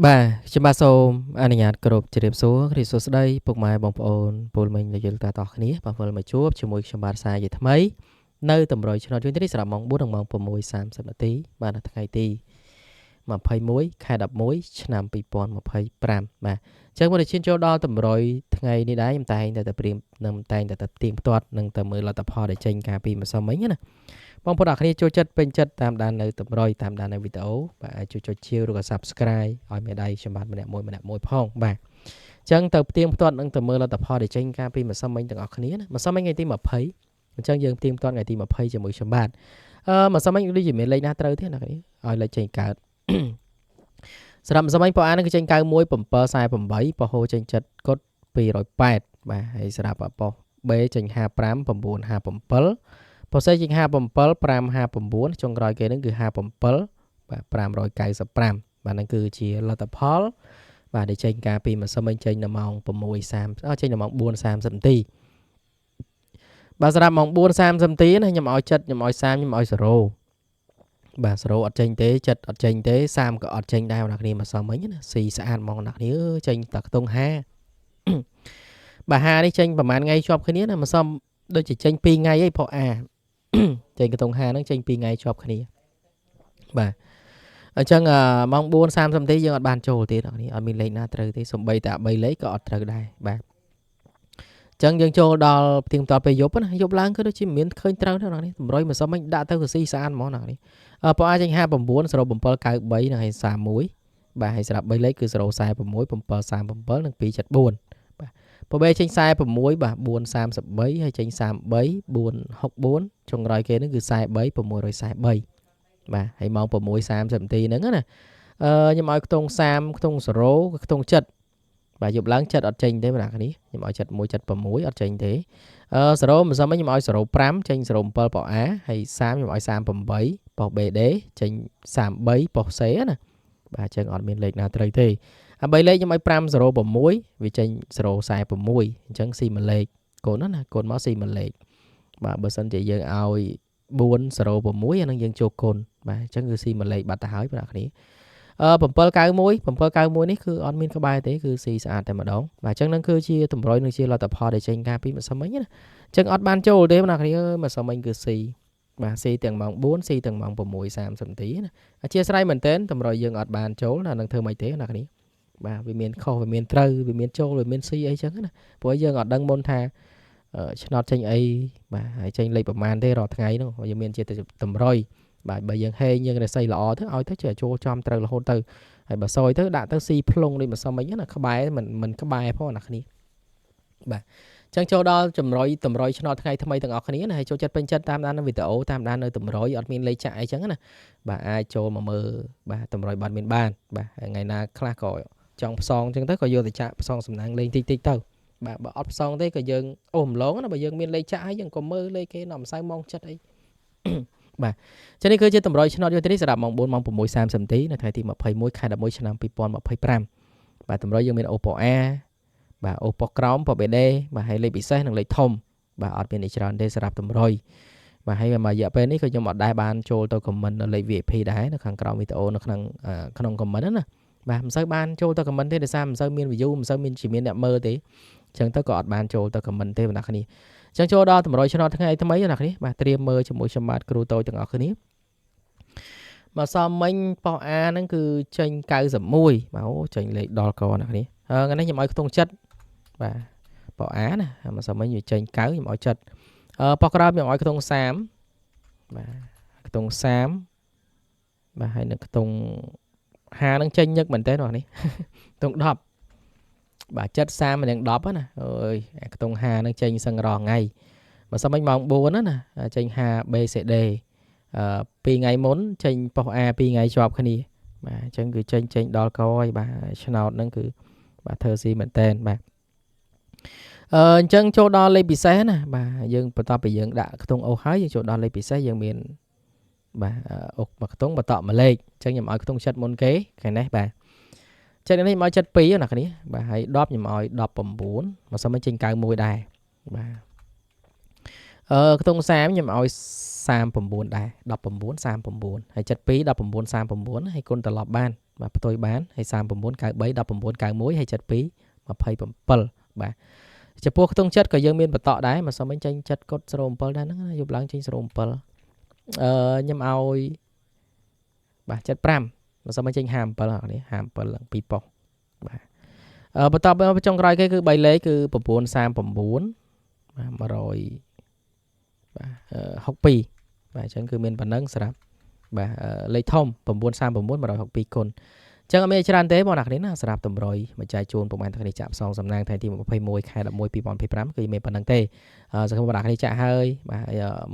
បាទខ្ញុំបាទសូមអនុញ្ញាតគោរពជម្រាបសួរគ្រីស្ទសួស្ដីពុកម៉ែបងប្អូនពលមិញដែលយល់តតគ្នាបងប្អូនមកជួបជាមួយខ្ញុំបាទសាជាថ្មីនៅតម្រុយឆ្នោតយន្តនេះសម្រាប់ម៉ោង4ដល់ម៉ោង6:30នាទីបាទនៅថ្ងៃទី21ខែ11ឆ្នាំ2025បាទអញ្ចឹងមកឈានចូលដល់តម្រុយថ្ងៃនេះដែរខ្ញុំតែងតែព្រៀងនឹងតែងតែទៀងផ្ទាត់នឹងទៅមើលលទ្ធផលដែលចេញការពីម្សិលមិញណាបងប្អូនអ្នកគ្នាចូលចិត្តពេញចិត្តតាមដាននៅតម្រុយតាមដាននៅវីដេអូបាទអាចជួយចុចជាវឬក៏ Subscribe ឲ្យមេដៃខ្ញុំបាទម្នាក់មួយផងបាទអញ្ចឹងទៅផ្ទៀងផ្ទាត់នឹងទៅមើលលទ្ធផលដែលចេញការពីម្សិលមិញទាំងអស់គ្នាណាម្សិលមិញថ្ងៃទី20អញ្ចឹងយើងផ្ទៀងផ្ទាត់ថ្ងៃទី20ជាមួយខ្ញុំបាទម្សិលមិញដូចជាមានលេខណាត្រូវទេអ្នកគ្នាឲ្យលេខចេញកើតសម្រាប់ម្សិលមិញពអានគឺចេញ91 748ពហោចេញចិត្តកុដ208បាទហើយសម្រាប់ប៉ុ B ចេញ55 957ប៉ុសេចេញ57 559ចុងក្រោយគេនឹងគឺ57បាទ595បាទហ្នឹងគឺជាលទ្ធផលបាទដែលចេញការពីម្សិលមិញចេញនៅម៉ោង6:30ចេញនៅម៉ោង4:30នាទីបាទសម្រាប់ម៉ោង4:30នាទីណាខ្ញុំឲ្យចិត្តខ្ញុំឲ្យ30ខ្ញុំឲ្យ0បាទ0អត់ចេញទេចិត្តអត់ចេញទេ30ក៏អត់ចេញដែរបងប្អូនគ្នាម្សិលមិញណាស៊ីស្អាតហ្មងបងប្អូនគ្នាចេញតែខ្ទង់50បាទ50នេះចេញប្រហែលថ្ងៃជាប់គ្នាណាម្សិលដូចជាចេញ2ថ្ងៃឯងផុសអាចេញខ្ទង់50ហ្នឹងចេញ2ថ្ងៃជាប់គ្នាបាទអញ្ចឹងម៉ោង4:30នាទីយើងអត់បានចូលទេបងប្អូនគ្នាអត់មានលេខណាត្រូវទេសំបីតែ3លេខក៏អត់ត្រូវដែរបាទអញ្ចឹងយើងចូលដល់ផ្ទៀងផ្ទាត់ពេលយប់ណាយប់ឡើងគឺដូចជាមានឃើញត្រូវដែរបងប្អូនគ្នាតម្រុយម្សិលមិញដាក់ទៅក៏ស៊ីស្អាតហ្មងបងប្អូនគ្នាពណ៌ A ចេញ59 0793និងហើយ31បាទហើយស្រាប់3លេខគឺ046 737និង274បាទពណ៌ B ចេញ46បាទ433ហើយចេញ33 464ចុងក្រោយគេនឹងគឺ43 643បាទហើយម៉ោង6:30នាទីហ្នឹងណាខ្ញុំឲ្យខ្ទង់30ខ្ទង់0ខ្ទង់ចិត្តបាទយប់ឡើងចិត្តអត់ចេញទេបងប្អូនគ្នាខ្ញុំឲ្យចិត្ត1ចិត្ត6អត់ចេញទេ0ម្សិលមិញខ្ញុំឲ្យ05ចេញ07ប៉ុ A ហើយ30ខ្ញុំឲ្យ38ប៉ុ BD ចេញ33ប៉ុ C ណាបាទអញ្ចឹងអត់មានលេខណាត្រូវទេ3លេខខ្ញុំឲ្យ506វាចេញ046អញ្ចឹងស៊ីមួយលេខកូនណាកូនមកស៊ីមួយលេខបាទបើសិនជាយើងឲ្យ406អានឹងយើងចូលគុណបាទអញ្ចឹងគឺស៊ីមួយលេខបាត់ទៅហើយបងប្អូនគ្នា791នេះគឺអត់មានក្បែរទេគឺស៊ីស្អាតតែម្ដងបាទអញ្ចឹងនឹងគឺជាតម្រុយនឹងជាលទ្ធផលដែលចេញការពីម្សិលមិញណាអញ្ចឹងអត់បានចូលទេបងប្អូនគ្នាម្សិលមិញគឺស៊ីបាទស៊ីទាំងម៉ោង4ស៊ីទាំងម៉ោង6:30នាទីណាអធិស្ឋានមែនតើតម្រុយយើងអត់បានចូលណានឹងធ្វើម៉េចទេបងប្អូនគ្នាបាទវាមានខុសវាមានត្រូវវាមានចូលវាមានស៊ីអីចឹងណាព្រោះយើងអត់ដឹងមុនថាឆ្នោតចេញអីបាទហើយចេញលេខប្រមាណទេរាល់ថ្ងៃហ្នឹងយើងមានជាតម្រុយបាទបើយើងហេងយើងរស័យល្អទៅឲ្យទៅចេះចូលចំត្រូវរហូតទៅហើយបើសយទៅដាក់ទៅស៊ីផ្លុងដូចម្សិលមិញណាក្បែរមិនក្បែរផងណាគ្នាបាទអញ្ចឹងចូលដល់តម្រុយឆ្នោតថ្ងៃថ្មីទាំងអស់គ្នាណាហើយចូលចិត្តពេញចិត្តតាមដាននៅវីដេអូតាមដាននៅតម្រុយអត់មានលេខចាក់អីចឹងណាបាទអាចចូលមកមើលបាទតម្រុយបាត់មានបានបាទថ្ងៃណាខ្លះក៏ចង់ផ្សងអញ្ចឹងទៅក៏យកទៅចាក់ផ្សងសំណាងលេងតិចតិចទៅបាទបើអត់ផ្សងទេក៏យើងអូរំលងណាបើយើងមានលេខចាក់ហើយយើងក៏មើលលេខគេដល់ម្សៅម៉ោងចិត្តអីបាទចឹងនេះគឺជាតម្រុយឆ្នោតយុទ្ធនេះសម្រាប់ម៉ោង4ម៉ោង6:30នាទីនៅថ្ងៃទី21ខែ11ឆ្នាំ2025បាទតម្រុយយើងមាន Oppo A បាទ Oppo ក្រោម Oppo BD បាទហើយលេខពិសេសនិងលេខធំបាទអត់មានអីច្រើនទេសម្រាប់តម្រុយបាទហើយមករយៈពេលនេះក៏ខ្ញុំអត់ដែរបានចូលទៅ comment នៅលេខ VIP ដែរនៅខាងក្រោមវីដេអូនៅក្នុង comment ណាបាទមិនសូវបានចូលទៅ comment ទេដោយសារមិនសូវមាន view មិនសូវមានអ្នកមើលទេអញ្ចឹងទៅក៏អត់បានចូលទៅ comment ទេបងប្អូនគ្នាអញ្ចឹងចូលដល់តម្រុយឆ្នោតថ្ងៃថ្មីបងប្អូនគ្នាបាទត្រៀមមើលជាមួយខ្ញុំបាទគ្រូតូចទាំងអស់គ្នាមកសមមិញប៉ោះ A ហ្នឹងគឺចេញ91បាទអូចេញលេខដល់កបងប្អូនគ្នាថ្ងៃនេះខ្ញុំឲ្យខ្ទង់ចិត្តបាទប៉ោះ A ណាមកសមមិញវាចេញ9ខ្ញុំឲ្យចិត្តប៉ោះក្រោមខ្ញុំឲ្យខ្ទង់30បាទខ្ទង់30បាទហើយនៅខ្ទង់50ហ្នឹងចេញញឹកមែនតើបងប្អូននេះខ្ទង់10បាទចិត្ត30និង10ណាអើយខ្ទង់50ហ្នឹងចេញសឹងរងថ្ងៃបើសិនមិញម៉ោង4ណាចេញ5 BCD 2ថ្ងៃមុនចេញប៉ុស A 2ថ្ងៃជាប់គ្នាបាទអញ្ចឹងគឺចេញដល់កហើយបាទឆ្នោតហ្នឹងគឺបាទធ្វើស៊ីមែនតែនបាទអញ្ចឹងចូលដល់លេខពិសេសណាបាទយើងបន្ទាប់ពីយើងដាក់ខ្ទង់អូសហើយយើងចូលដល់លេខពិសេសយើងមានបាទអុកមួយខ្ទង់បន្តមួយលេខអញ្ចឹងខ្ញុំឲ្យខ្ទង់ចិត្តមុនគេថ្ងៃនេះបាទចិត្តនេះខ្ញុំឲ្យចិត្ត2ណាគ្នាបាទហើយ10ខ្ញុំឲ្យ19មកសិនមិនចេញ91ដែរបាទខ្ទង់30ខ្ញុំឲ្យ39ដែរ19 39ហើយ72 19 39ហើយគុណត្រឡប់បាន បាទផ្ទុយបានហើយ39 93 19 91ហើយ72 27បាទចំពោះខ្ទង់ចិត្តក៏យើងមានបន្តដែរមិនសមមិញចេញចិត្តកត់07ដែរហ្នឹងយប់ឡើងចេញ07ខ្ញុំឲ្យបាទ75មិនសមមិញចេញ57ហ្នឹងនេះ57ឡើង2ប៉ុសបាទបន្តទៅចុងក្រោយគេគឺ3លេខគឺ939បាទ100បាទ62បាទអញ្ចឹងគឺមានប៉ុណ្ណឹងសម្រាប់បាទលេខធំ939 162គុណអញ្ចឹងអត់មានច្រើនទេបងប្អូនគ្នាណាសម្រាប់តម្រុយមកចែកជូនប្រហែលថ្ងៃនេះចាក់ផ្សងសំណាងថ្ងៃទី21ខែ11 2025គឺមានប៉ុណ្ណឹងទេសង្ឃឹមបងប្អូនគ្នាចាក់ហើយបាទ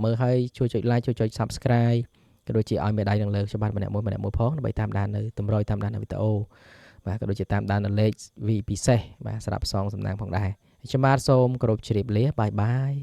មើលហើយជួយចុច like ជួយចុច subscribe ក៏ដូចជាឲ្យមេដៃនឹងលើខ្ញុំបាទម្នាក់មួយផងដើម្បីតាមដាននៅតម្រុយតាមដាននៅវីដេអូបាទក៏ដូចជាតាមដាននៅលេខ V ពិសេសបាទសម្រាប់ផ្សងសំណាងផងដែរខ្ញុំបាទសូមគោរពជ្រាបលាបាយបាយ